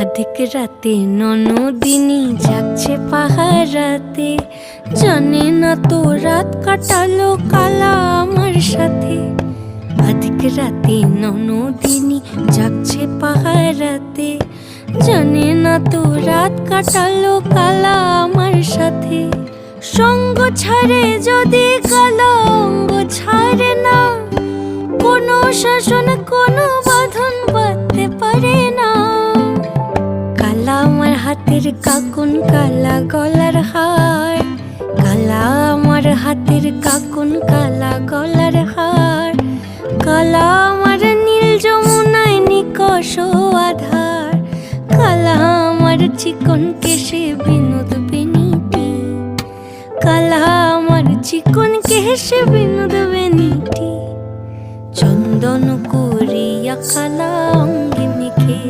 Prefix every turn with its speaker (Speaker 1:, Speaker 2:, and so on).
Speaker 1: অধিক রাতে ননদিনী জাগছে পাহারাতে, জানে না তো রাত কাটালো কালা আমার সাথে। অধিক রাতে ননদিনী জাগছে পাহারাতে, জানে না তো রাত কাটালো কালা আমার সাথে। সঙ্গ ছাড়ে যদি কালা অঙ্গ ছাড়ে না, কোনো শাসন কোনো বাঁধন বাঁধতে পারে না। কালা আমার হাতের কাকুন কালা গলার হার, কালা আমার হাতের কাকুন কালা গলার হার। কালা আমার নীল যমুনায় নিকষ আধার, কালা আমার চিকন কেশে বিনোদ বেনিটি। কালা আমার চিকন কেশে বিনোদ বেনিটি। চন্দন করিয়া কালা অঙ্গে মেখে